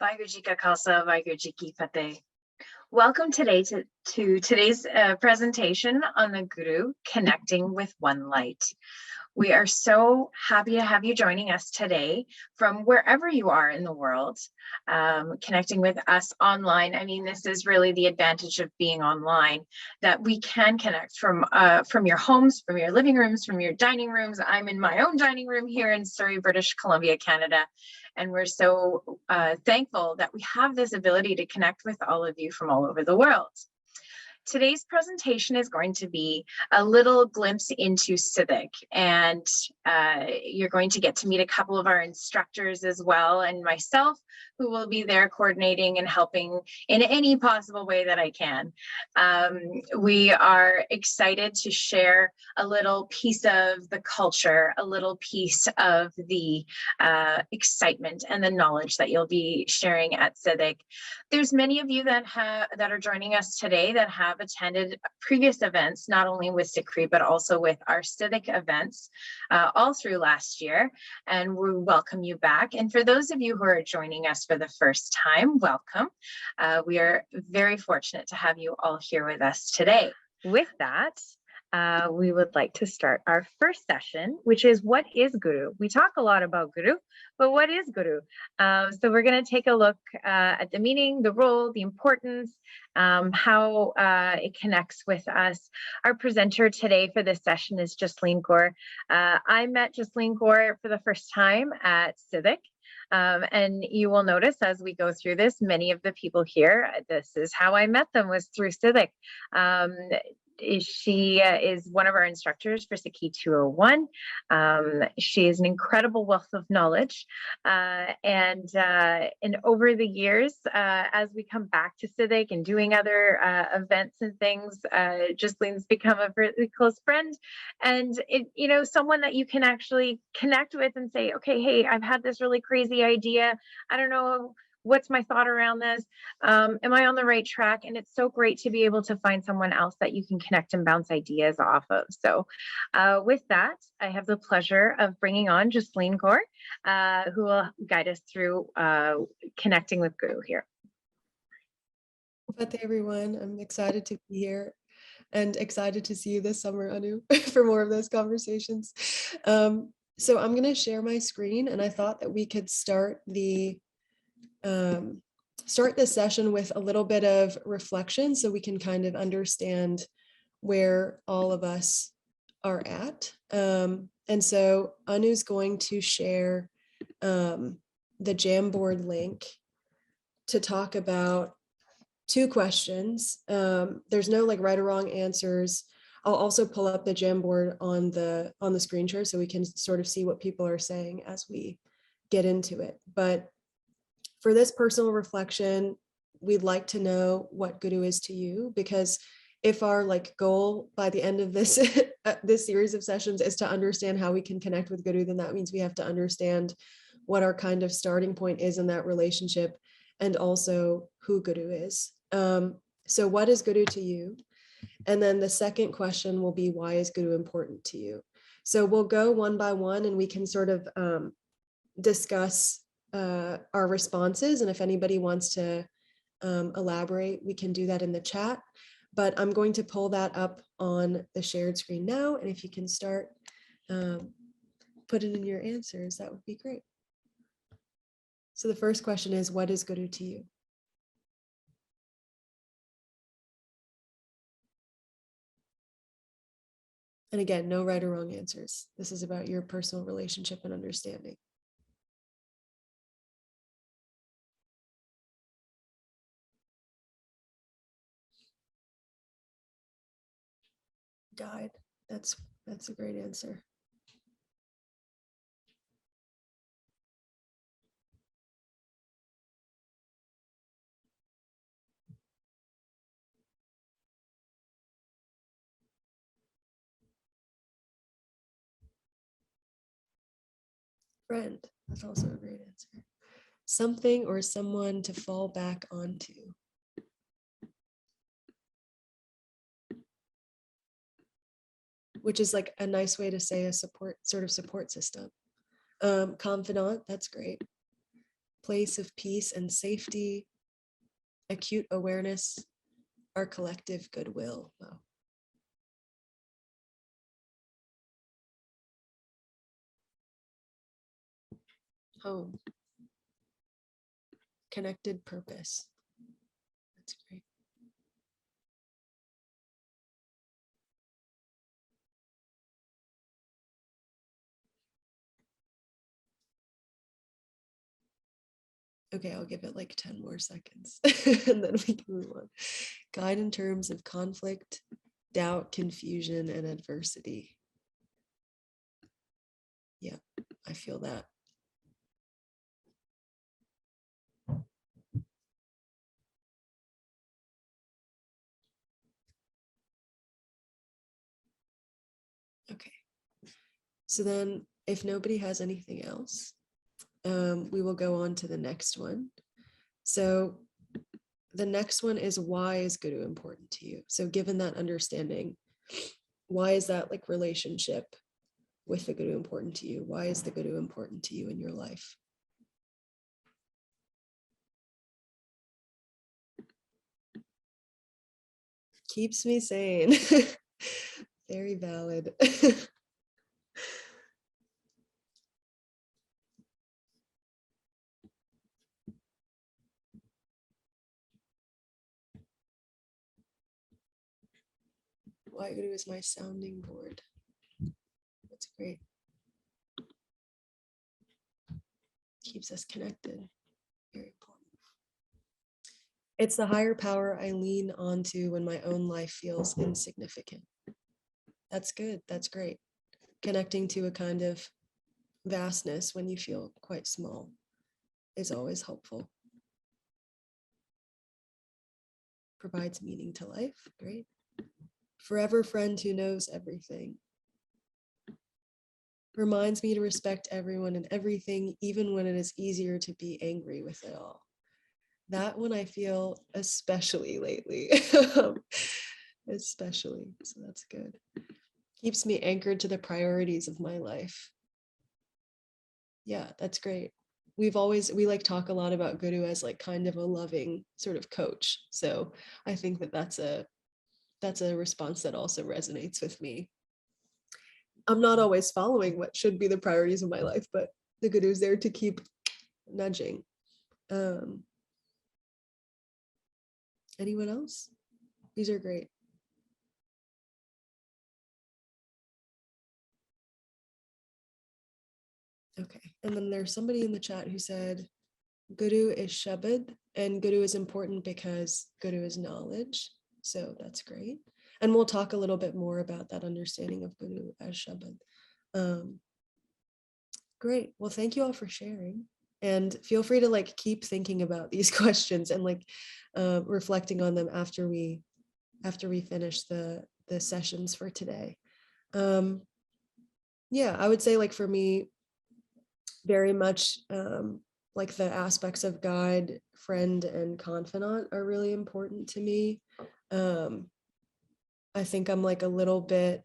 Vaheguru Ji Ka Khalsa, Vaheguru Ji Ki Fateh. Welcome today to today's presentation on the Guru, Connecting with One Light. We are so happy to have you joining us today from wherever you are in the world, connecting with us online. I mean, this is really the advantage of being online, that we can connect from your homes, from your living rooms, from your dining rooms. I'm in my own dining room here in Surrey, British Columbia, Canada. And we're so thankful that we have this ability to connect with all of you from all over the world. Today's presentation is going to be a little glimpse into Sidak, and you're going to get to meet a couple of our instructors as well, and myself, who will be there coordinating and helping in any possible way that I can. We are excited to share a little piece of the culture, a little piece of the excitement and the knowledge that you'll be sharing at Sidak. There's many of you that are joining us today that have attended previous events, not only with SikhRI, but also with our Sidak events all through last year, and we welcome you back. And for those of you who are joining us for the first time, welcome. We are very fortunate to have you all here with us today. With that, we would like to start our first session, which is what is Guru? We talk a lot about Guru, but what is Guru? So we're going to take a look at the meaning, the role, the importance, how it connects with us. Our presenter today for this session is Jasleen Kaur. I met Jasleen Kaur for the first time at Sidak. And you will notice as we go through this, many of the people here, this is how I met them, was through Sidak. She is one of our instructors for Sikhi 201. She is an incredible wealth of knowledge. And over the years, as we come back to Sidak and doing other events and things, Jasleen's become a really close friend, and someone that you can actually connect with and say, okay, hey, I've had this really crazy idea. I don't know, what's my thought around this? Am I on the right track? And it's so great to be able to find someone else that you can connect and bounce ideas off of. So with that, I have the pleasure of bringing on Jasleen Kaur, who will guide us through connecting with Guru here. Fatih, everyone. I'm excited to be here and excited to see you this summer, Anu, for more of those conversations. So I'm going to share my screen, and I thought that we could start this session with a little bit of reflection so we can kind of understand where all of us are at. And so Anu's going to share the Jamboard link to talk about two questions. There's no right or wrong answers. I'll also pull up the Jamboard on the screen share so we can sort of see what people are saying as we get into it. But for this personal reflection, we'd like to know what Guru is to you, because if our goal by the end of this this series of sessions is to understand how we can connect with Guru, then that means we have to understand what our kind of starting point is in that relationship, and also who Guru is. So what is Guru to you? And then the second question will be, why is Guru important to you? So we'll go one by one, and we can sort of discuss our responses, and if anybody wants to elaborate, we can do that in the chat, but I'm going to pull that up on the shared screen now, and if you can start putting in your answers, that would be great. So the first question is, what is Guru to you? And again, no right or wrong answers. This is about your personal relationship and understanding. Guide. That's a great answer. Friend. That's also a great answer. Something or someone to fall back onto. Which is a nice way to say a support system. Confidant, that's great. place of peace and safety, acute awareness, our collective goodwill. Wow. Home. Connected purpose. That's great. Okay, I'll give it like 10 more seconds and then we can move on. Guide in terms of conflict, doubt, confusion, and adversity. Yeah, I feel that. Okay, so then if nobody has anything else, we will go on to the next one. So the next one is, why is Guru important to you? So given that understanding, why is that like relationship with the Guru important to you? Why is the Guru important to you in your life? Keeps me sane. Very valid. Why Guru is my sounding board. That's great. Keeps us connected. Very important. It's the higher power I lean onto when my own life feels insignificant. That's good. That's great. Connecting to a kind of vastness when you feel quite small is always helpful. Provides meaning to life. Great. Forever friend who knows everything. Reminds me to respect everyone and everything, even when it is easier to be angry with it all. That one I feel especially lately. Especially, so that's good. Keeps me anchored to the priorities of my life. Yeah, that's great. We like talk a lot about Guru as like kind of a loving sort of coach. So I think that that's a response that also resonates with me. I'm not always following what should be the priorities of my life, but the Guru's there to keep nudging. Anyone else? These are great. Okay, and then there's somebody in the chat who said, Guru is Shabad, and Guru is important because Guru is knowledge. So that's great. And we'll talk a little bit more about that understanding of Guru as Shabad. Great. Well, thank you all for sharing. And feel free to like keep thinking about these questions and like reflecting on them after we finish the sessions for today. Yeah, I would say like for me, very much like the aspects of guide, friend, and confidant are really important to me. I think I'm like a little bit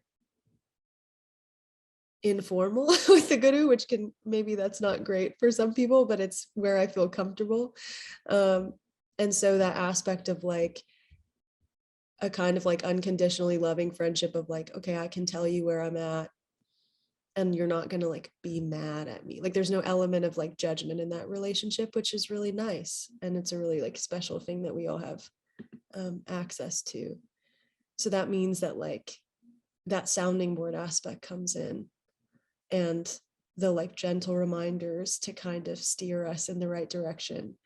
informal with the Guru, which maybe that's not great for some people, but it's where I feel comfortable. And so that aspect of like a kind of like unconditionally loving friendship of like, okay, I can tell you where I'm at and you're not going to like be mad at me. Like there's no element of like judgment in that relationship, which is really nice. And it's a really like special thing that we all have access to. So that means that like that sounding board aspect comes in, and the like gentle reminders to kind of steer us in the right direction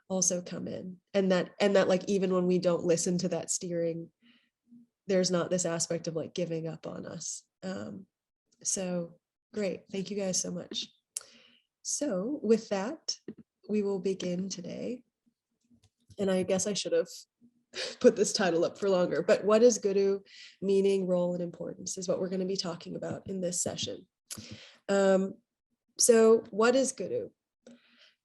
also come in. And that like, even when we don't listen to that steering, there's not this aspect of like giving up on us. So great. Thank you guys so much. So with that, we will begin today. And I guess I should have put this title up for longer, but what is Guru? Meaning, role, and importance is what we're going to be talking about in this session. So what is Guru?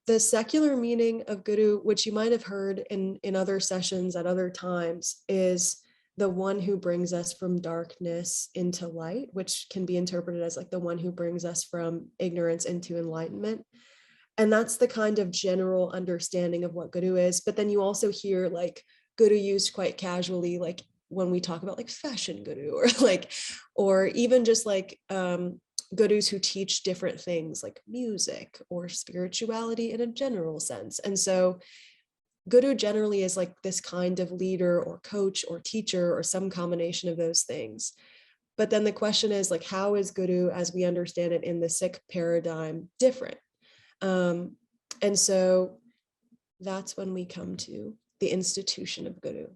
The secular meaning of Guru, which you might have heard in other sessions at other times, is the one who brings us from darkness into light, which can be interpreted as like the one who brings us from ignorance into enlightenment. And that's the kind of general understanding of what Guru is. But then you also hear like Guru used quite casually, like when we talk about like fashion Guru, or like, or even just like Gurus who teach different things like music or spirituality in a general sense. And so Guru generally is like this kind of leader or coach or teacher or some combination of those things. But then the question is like, how is Guru, as we understand it in the Sikh paradigm, different? And so that's when we come to the institution of Guru.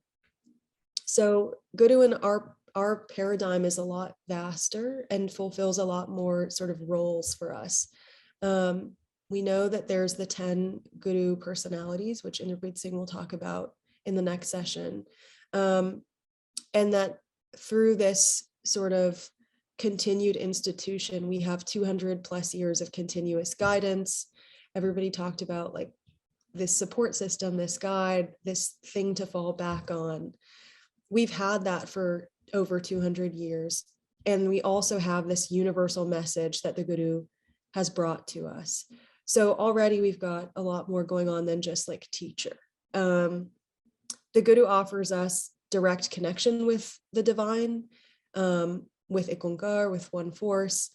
So Guru in our paradigm is a lot vaster and fulfills a lot more sort of roles for us. We know that there's the 10 Guru personalities, which Inderpreet Singh will talk about in the next session. And that through this sort of continued institution, we have 200 plus years of continuous guidance. Everybody talked about like this support system, this guide, this thing to fall back on. We've had that for over 200 years. And we also have this universal message that the Guru has brought to us. So already we've got a lot more going on than just like teacher. The Guru offers us direct connection with the divine, with IkOankar, with one force.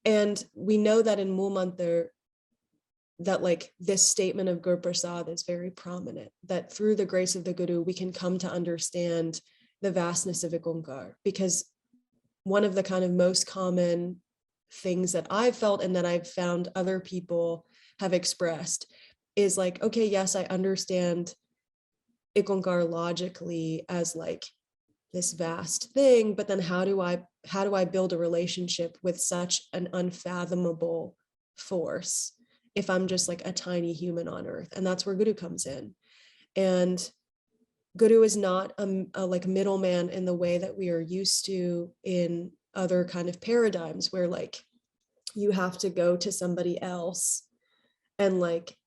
And we know that in Mool Mantar, that like this statement of Gur Prasad is very prominent, that through the grace of the Guru, we can come to understand the vastness of IkOankar, because one of the kind of most common things that I've felt and that I've found other people have expressed is like, okay, yes, I understand IkOankar logically as like this vast thing, but then how do I build a relationship with such an unfathomable force if I'm just like a tiny human on earth? And that's where Guru comes in. And Guru is not a like middleman in the way that we are used to in other kind of paradigms, where like you have to go to somebody else and like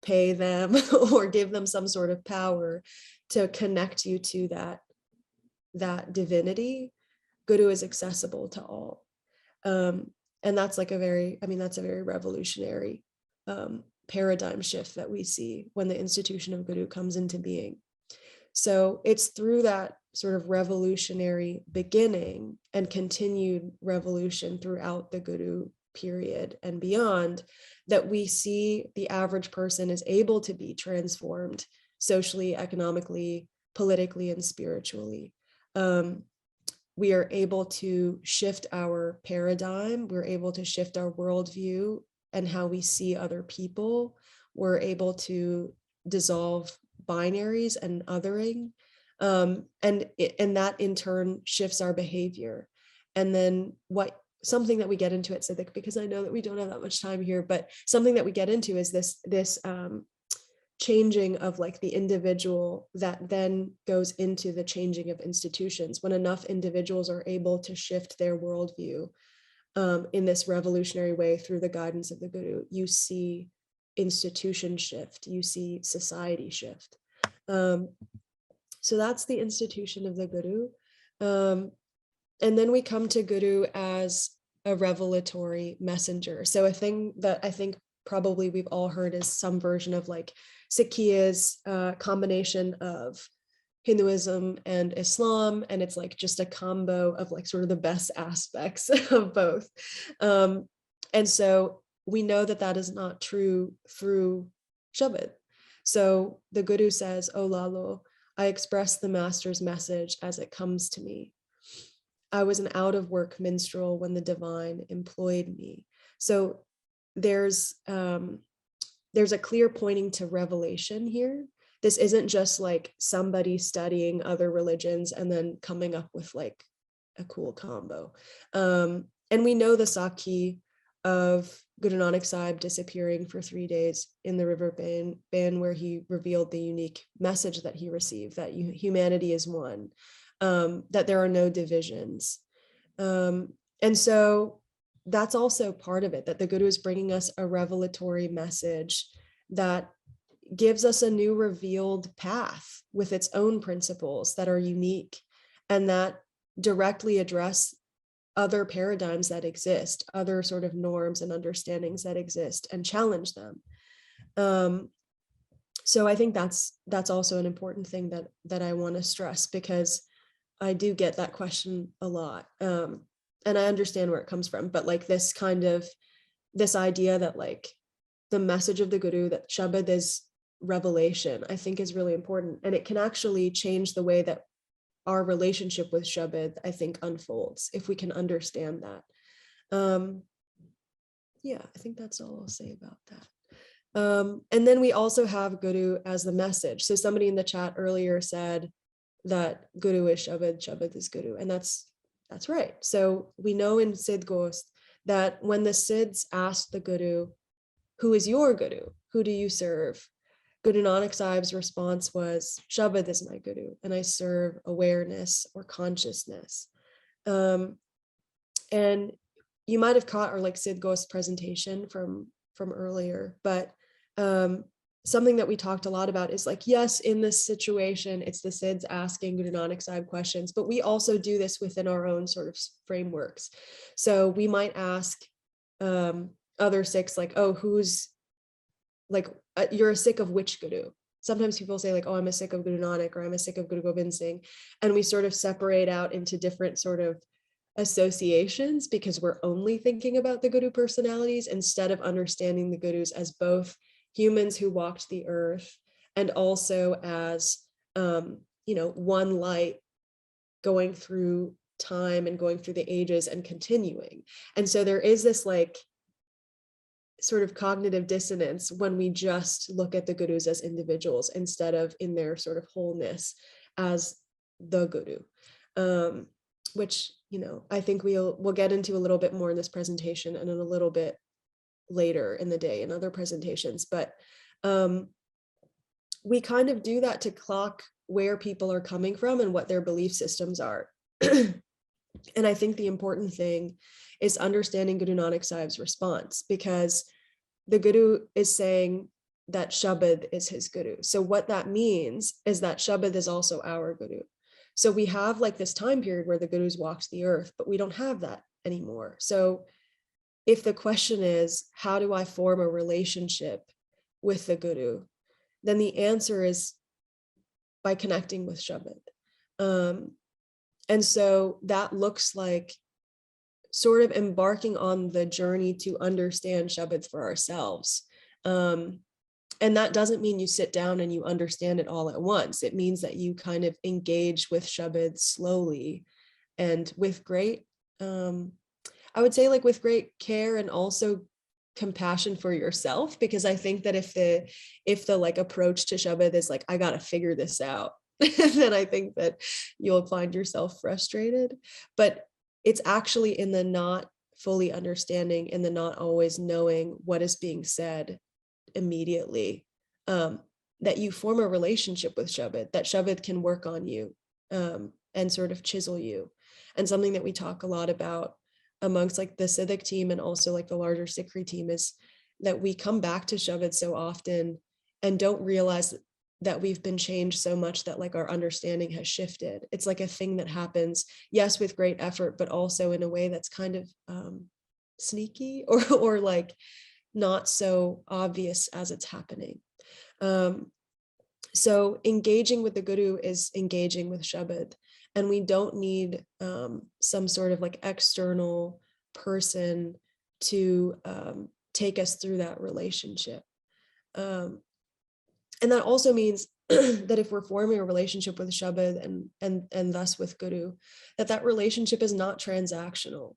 pay them or give them some sort of power to connect you to that divinity. Guru is accessible to all. And that's like that's a very revolutionary paradigm shift that we see when the institution of Guru comes into being. So it's through that sort of revolutionary beginning and continued revolution throughout the Guru period and beyond that we see the average person is able to be transformed socially, economically, politically, and spiritually. We are able to shift our paradigm. We're able to shift our worldview and how we see other people. We're able to dissolve binaries and othering. And that in turn shifts our behavior. And then something that we get into at Sidak, because I know that we don't have that much time here, but something that we get into is this changing of like the individual that then goes into the changing of institutions. When enough individuals are able to shift their worldview in this revolutionary way through the guidance of the Guru, you see institution shift, you see society shift. So that's the institution of the Guru. And then we come to Guru as a revelatory messenger. So a thing that I think probably we've all heard is some version of like Sikhi is a combination of Hinduism and Islam, and it's like just a combo of like sort of the best aspects of both. And so we know that that is not true through Shabad. So the Guru says, "O Lalo, I express the master's message as it comes to me. I was an out-of-work minstrel when the divine employed me." So there's a clear pointing to revelation here. This isn't just like somebody studying other religions and then coming up with like a cool combo. And we know the Sakhi of Guru Nanak Sahib disappearing for 3 days in the river Bain, where he revealed the unique message that he received, that humanity is one, that there are no divisions. And so that's also part of it, that the Guru is bringing us a revelatory message that gives us a new revealed path with its own principles that are unique and that directly address other paradigms that exist, other sort of norms and understandings that exist, and challenge them. So I think that's also an important thing that I want to stress, because I do get that question a lot. And I understand where it comes from, but like this idea that like the message of the Guru, that Shabad is revelation, I think is really important. And it can actually change the way that our relationship with Shabad, I think, unfolds if we can understand that. Yeah, I think that's all I'll say about that. And then we also have Guru as the message. So somebody in the chat earlier said that Guru is Shabad, Shabad is Guru, and that's right. So we know in Sid Ghost that when the Sids asked the Guru, who is your Guru? Who do you serve? Guru Nanak Sahib's response was, Shabad is my Guru, and I serve awareness or consciousness. And you might have caught our like Sid Ghost's presentation from earlier, but something that we talked a lot about is like, yes, in this situation, it's the Sids asking Guru Nanak Sahib questions, but we also do this within our own sort of frameworks. So we might ask other Sikhs like, oh, who's like, you're a Sikh of which Guru? Sometimes people say like, oh, I'm a Sikh of Guru Nanak, or I'm a Sikh of Guru Gobind Singh. And we sort of separate out into different sort of associations because we're only thinking about the Guru personalities instead of understanding the Gurus as both humans who walked the earth and also as, one light going through time and going through the ages and continuing. And so there is this like sort of cognitive dissonance when we just look at the Gurus as individuals instead of in their sort of wholeness as the Guru, which, I think we'll get into a little bit more in this presentation and in a little bit later in the day in other presentations. But we kind of do that to clock where people are coming from and what their belief systems are. And I think the important thing is understanding Guru Nanak Sahib's response, because the Guru is saying that Shabad is his Guru. So what that means is that Shabad is also our Guru. So we have like this time period where the Gurus walked the earth, but we don't have that anymore. So if the question is, how do I form a relationship with the Guru? Then the answer is by connecting with Shabad. And so that looks like sort of embarking on the journey to understand Shabad for ourselves. And that doesn't mean you sit down and you understand it all at once. It means that you kind of engage with Shabad slowly and with great, I would say like with great care and also compassion for yourself, because I think that if the like approach to Shabad is like, I got to figure this out, then I think that you'll find yourself frustrated. But it's actually in the not fully understanding, in the not always knowing what is being said immediately, that you form a relationship with Shabad, that Shabad can work on you and sort of chisel you. And something that we talk a lot about amongst like the Sidak team and also like the larger SikhRI team is that we come back to Shabad so often and don't realize that we've been changed so much that like our understanding has shifted. It's like a thing that happens, yes, with great effort, but also in a way that's kind of sneaky or like not so obvious as it's happening. So engaging with the Guru is engaging with Shabad, and we don't need some sort of like external person to take us through that relationship. And that also means that if we're forming a relationship with Shabad and thus with Guru, that relationship is not transactional.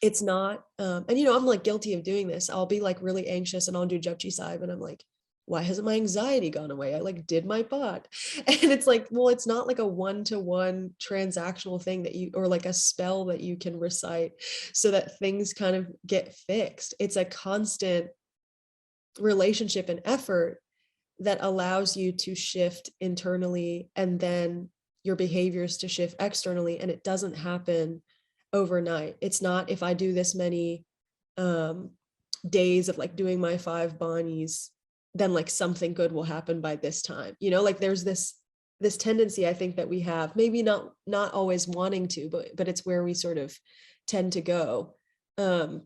It's not, and I'm like guilty of doing this. I'll be like really anxious and I'll do Japji Sahib and I'm like, why hasn't my anxiety gone away? I like did my part. And it's like, well, it's not like a one-to-one transactional thing that you, or like a spell that you can recite so that things kind of get fixed. It's a constant relationship and effort that allows you to shift internally and then your behaviors to shift externally. And it doesn't happen overnight. It's not, if I do this many days of like doing my 5 Bani's, then like something good will happen by this time. Like there's this tendency I think that we have, maybe not always wanting to, but it's where we sort of tend to go, of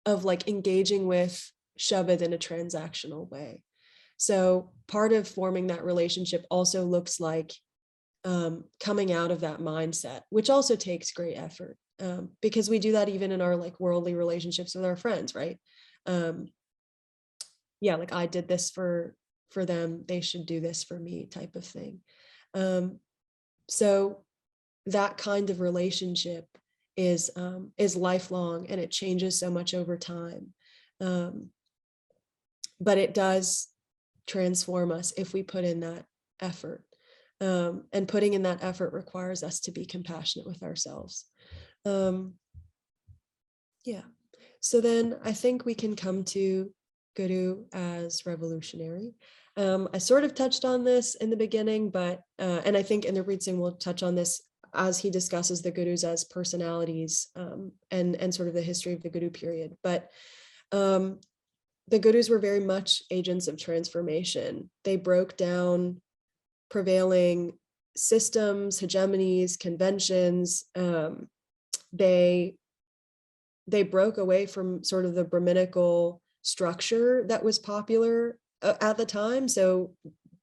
like engaging with Shabad in a transactional way. So part of forming that relationship also looks like coming out of that mindset, which also takes great effort, because we do that even in our like worldly relationships with our friends, right? Yeah, like I did this for them, they should do this for me, type of thing. So that kind of relationship is lifelong, and it changes so much over time. But it does transform us if we put in that effort. And putting in that effort requires us to be compassionate with ourselves. Yeah. So then I think we can come to Guru as revolutionary. I sort of touched on this in the beginning, but, and I think Inderpreet Singh will touch on this as he discusses the Gurus as personalities, and sort of the history of the Guru period. But the Gurus were very much agents of transformation. They broke down prevailing systems, hegemonies, conventions. They broke away from sort of the Brahminical structure that was popular at the time. So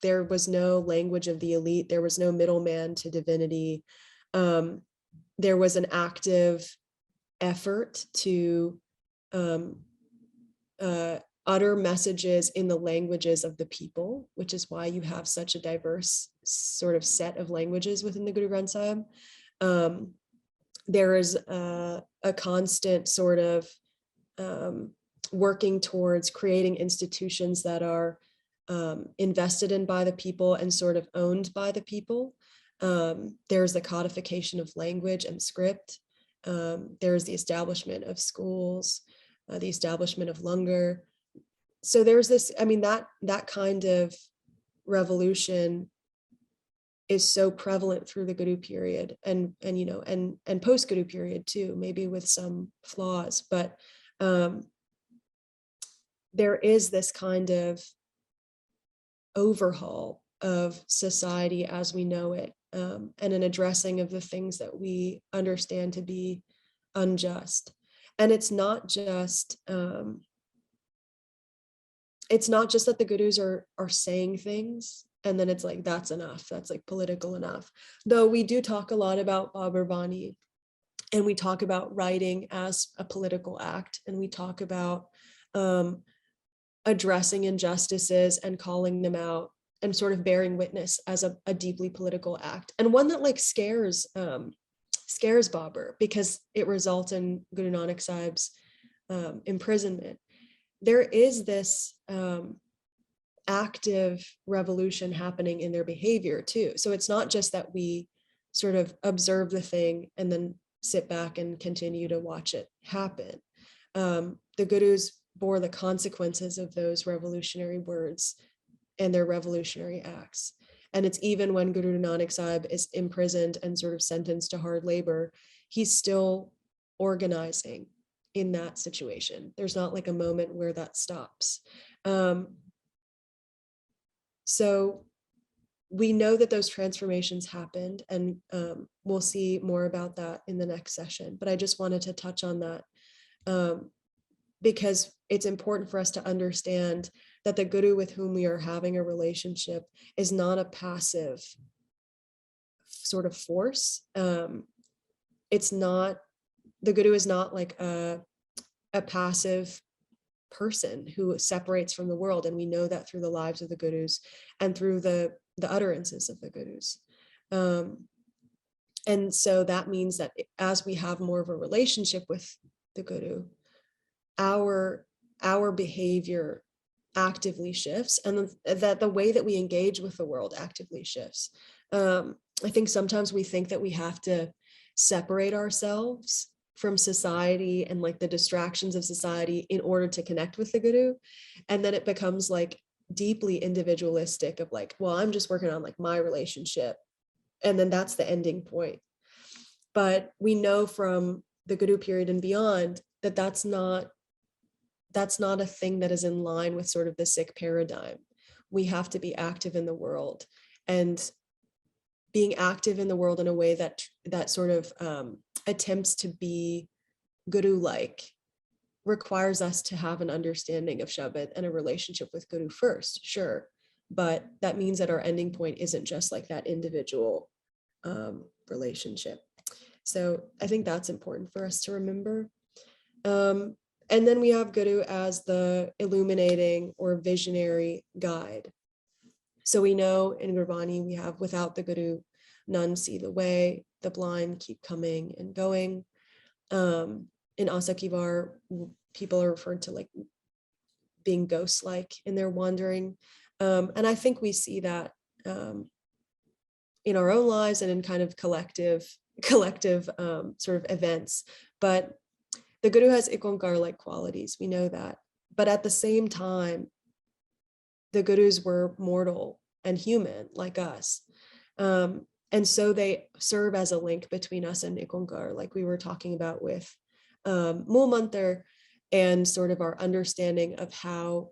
there was no language of the elite. There was no middleman to divinity. There was an active effort to utter messages in the languages of the people, which is why you have such a diverse sort of set of languages within the Guru Granth Sahib. There is a constant sort of working towards creating institutions that are invested in by the people and sort of owned by the people. There's the codification of language and script. There's the establishment of schools, the establishment of langar. So there's this, I mean, that kind of revolution is so prevalent through the Guru period, and you know, and post Guru period too, maybe with some flaws, but there is this kind of overhaul of society as we know it, and an addressing of the things that we understand to be unjust. And it's not just that the Gurus are saying things and then it's like, that's enough, that's like political enough. Though we do talk a lot about Babur Bani, and we talk about writing as a political act, and we talk about addressing injustices and calling them out and sort of bearing witness as a deeply political act, and one that like scares Babur, because it results in Guru Nanak Sahib's imprisonment. There is this active revolution happening in their behavior too. So it's not just that we sort of observe the thing and then sit back and continue to watch it happen. The Gurus bore the consequences of those revolutionary words and their revolutionary acts. And it's even when Guru Nanak Sahib is imprisoned and sort of sentenced to hard labor, he's still organizing in that situation. There's not like a moment where that stops. So we know that those transformations happened, and we'll see more about that in the next session. But I just wanted to touch on that because it's important for us to understand that the Guru with whom we are having a relationship is not a passive sort of force. It's not, the Guru is not like a passive person who separates from the world. And we know that through the lives of the Gurus and through the utterances of the Gurus. And so that means that as we have more of a relationship with the Guru, our behavior actively shifts, and that the way that we engage with the world actively shifts. I think sometimes we think that we have to separate ourselves from society and like the distractions of society in order to connect with the Guru. And then it becomes like deeply individualistic of like, well, I'm just working on like my relationship. And then that's the ending point. But we know from the Guru period and beyond that that's not a thing that is in line with sort of the Sikh paradigm. We have to be active in the world. And being active in the world in a way that sort of attempts to be Guru-like requires us to have an understanding of Shabad and a relationship with Guru first, sure. But that means that our ending point isn't just like that individual relationship. So I think that's important for us to remember. And then we have Guru as the illuminating or visionary guide. So we know in Gurbani we have, without the Guru, none see the way, the blind keep coming and going. In Asakivar, people are referred to like being ghost-like in their wandering. And I think we see that in our own lives and in kind of collective sort of events. But the Guru has IkOankar-like qualities, we know that. But at the same time, the Gurus were mortal and human like us. And so they serve as a link between us and IkOankar, like we were talking about with Mool Mantar, and sort of our understanding of how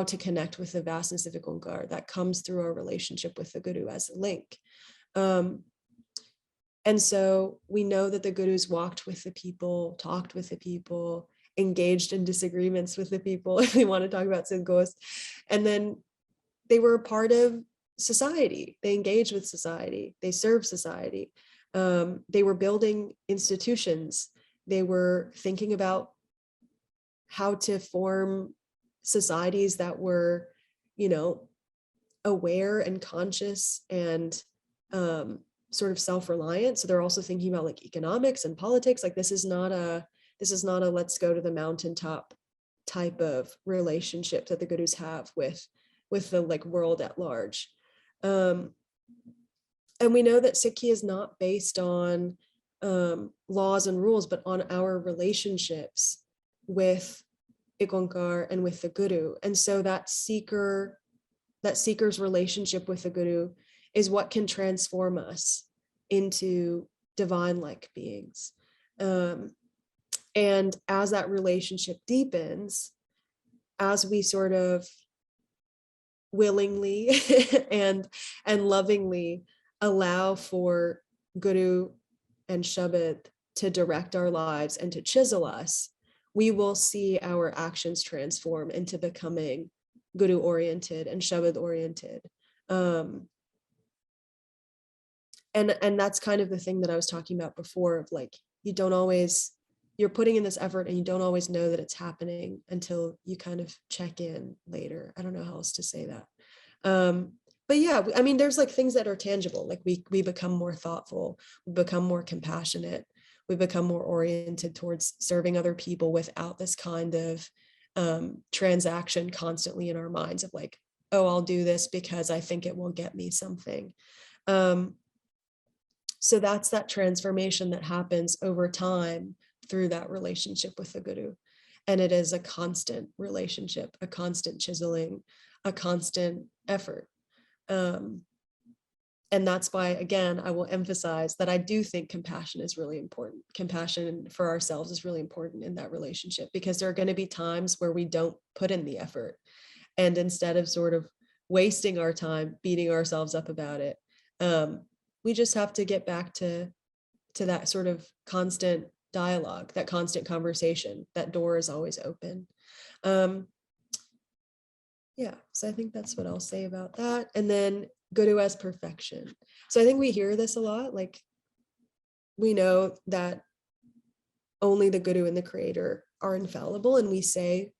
to connect with the vastness of IkOankar that comes through our relationship with the Guru as a link. And so we know that the Gurus walked with the people, talked with the people, engaged in disagreements with the people, if we want to talk about Sidghost. And then they were a part of society. They engaged with society. They served society. They were building institutions. They were thinking about how to form societies that were, aware and conscious and sort of self-reliant. So they're also thinking about like economics and politics. Like this is not a let's go to the mountaintop type of relationship that the Gurus have with the like world at large. And we know that Sikhi is not based on laws and rules, but on our relationships with IkOankar and with the Guru. And so that seeker's relationship with the Guru is what can transform us into divine-like beings. And as that relationship deepens, as we sort of willingly and lovingly allow for Guru and Shabad to direct our lives and to chisel us, we will see our actions transform into becoming Guru-oriented and Shabad-oriented. And that's kind of the thing that I was talking about before, of like, you're putting in this effort and you don't always know that it's happening until you kind of check in later. I don't know how else to say that. But yeah, I mean, there's like things that are tangible, like we become more thoughtful, we become more compassionate, we become more oriented towards serving other people without this kind of transaction constantly in our minds of like, oh, I'll do this because I think it will get me something. So that's that transformation that happens over time through that relationship with the Guru. And it is a constant relationship, a constant chiseling, a constant effort. And that's why, again, I will emphasize that I do think compassion is really important. Compassion for ourselves is really important in that relationship, because there are going to be times where we don't put in the effort. And instead of sort of wasting our time beating ourselves up about it, we just have to get back to that sort of constant dialogue, that constant conversation. That door is always open. Yeah, so I think that's what I'll say about that. And then Guru as perfection. So I think we hear this a lot. Like, we know that only the Guru and the Creator are infallible, and we say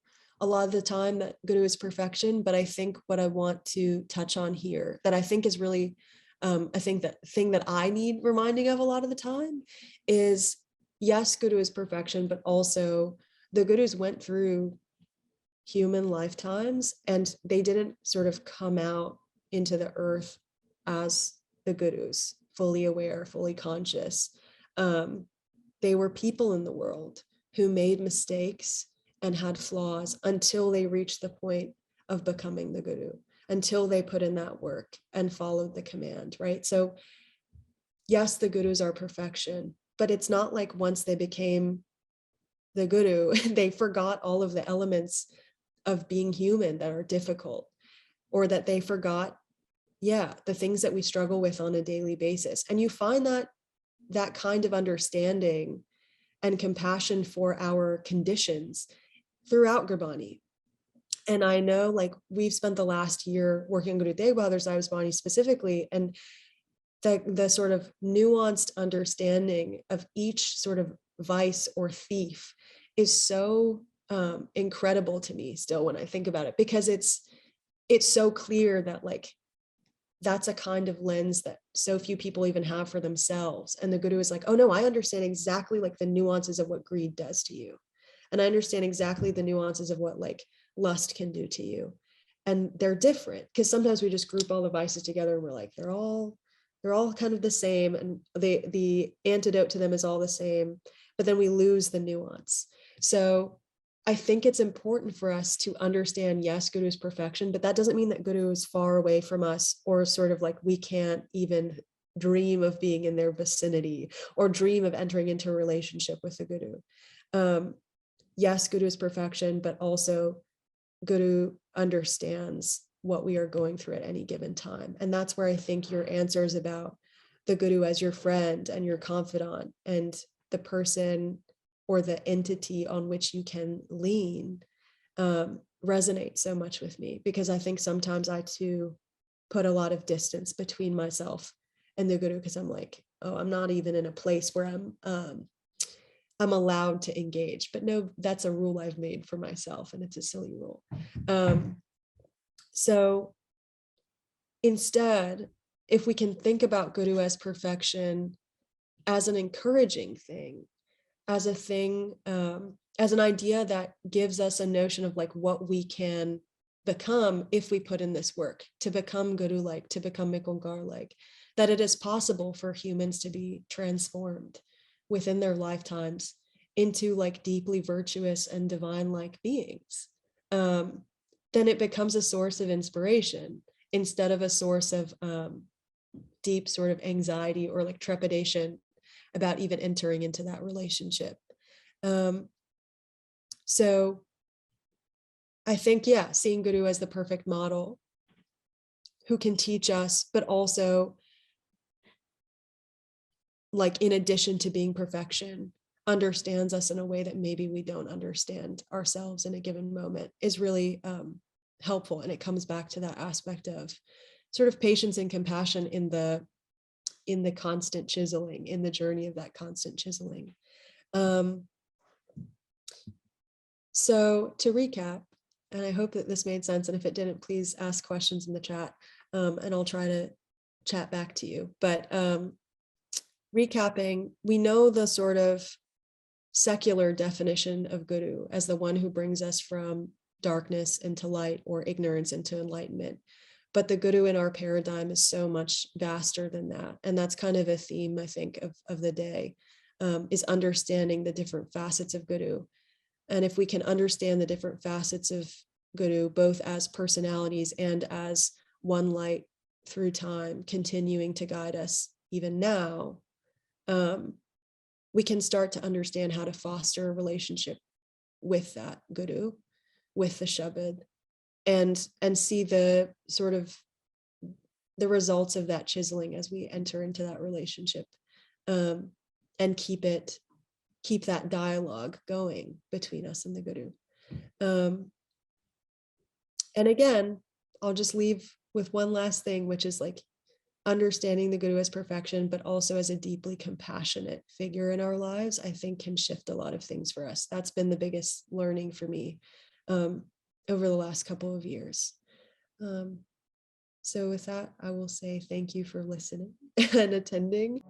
a lot of the time that Guru is perfection. But I think what I want to touch on here, that I think is really I think that thing that I need reminding of a lot of the time is, yes, Guru is perfection, but also the Gurus went through human lifetimes and they didn't sort of come out into the earth as the Gurus, fully aware, fully conscious. They were people in the world who made mistakes and had flaws until they reached the point of becoming the Guru, until they put in that work and followed the command, right? So yes, the Gurus are perfection, but it's not like once they became the Guru, they forgot all of the elements of being human that are difficult, or that they forgot the things that we struggle with on a daily basis. And you find that kind of understanding and compassion for our conditions throughout Gurbani. And I know, like, we've spent the last year working on Guru Tegh Bahadur Sahib's Bani specifically, and the sort of nuanced understanding of each sort of vice or thief is so incredible to me still when I think about it, because it's so clear that, like, that's a kind of lens that so few people even have for themselves. And the Guru is like, oh no, I understand exactly, like, the nuances of what greed does to you. And I understand exactly the nuances of what, like, lust can do to you. And they're different, because sometimes we just group all the vices together and we're like, they're all kind of the same, and the antidote to them is all the same, but then we lose the nuance. So I think it's important for us to understand, yes, Guru's perfection, but that doesn't mean that Guru is far away from us, or sort of like we can't even dream of being in their vicinity or dream of entering into a relationship with the Guru. Yes, Guru is perfection, but also Guru understands what we are going through at any given time. And that's where I think your answers about the Guru as your friend and your confidant and the person or the entity on which you can lean resonate so much with me, because I think sometimes I too put a lot of distance between myself and the Guru, because I'm like, oh, I'm not even in a place where I'm allowed to engage. But no, that's a rule I've made for myself, and it's a silly rule. So instead, if we can think about Guru as perfection, as an encouraging thing, as a thing, as an idea that gives us a notion of, like, what we can become if we put in this work to become Guru-like, to become IkOankar-like, that it is possible for humans to be transformed within their lifetimes into, like, deeply virtuous and divine-like beings, then it becomes a source of inspiration instead of a source of deep sort of anxiety or, like, trepidation about even entering into that relationship. So I think, yeah, seeing Guru as the perfect model who can teach us, but also, like, in addition to being perfection, understands us in a way that maybe we don't understand ourselves in a given moment, is really helpful. And it comes back to that aspect of sort of patience and compassion in the constant chiseling, in the journey of that constant chiseling. So to recap, and I hope that this made sense, and if it didn't, please ask questions in the chat, and I'll try to chat back to you. But recapping, we know the sort of secular definition of Guru as the one who brings us from darkness into light, or ignorance into enlightenment. But the Guru in our paradigm is so much vaster than that. And that's kind of a theme, I think, of the day, is understanding the different facets of Guru. And if we can understand the different facets of Guru, both as personalities and as one light through time, continuing to guide us even now, we can start to understand how to foster a relationship with that Guru, with the Shabad, and see the sort of the results of that chiseling as we enter into that relationship, and keep that dialogue going between us and the Guru. And again, I'll just leave with one last thing, which is, like, understanding the Guru as perfection, but also as a deeply compassionate figure in our lives, I think can shift a lot of things for us. That's been the biggest learning for me over the last couple of years. So with that, I will say thank you for listening and attending.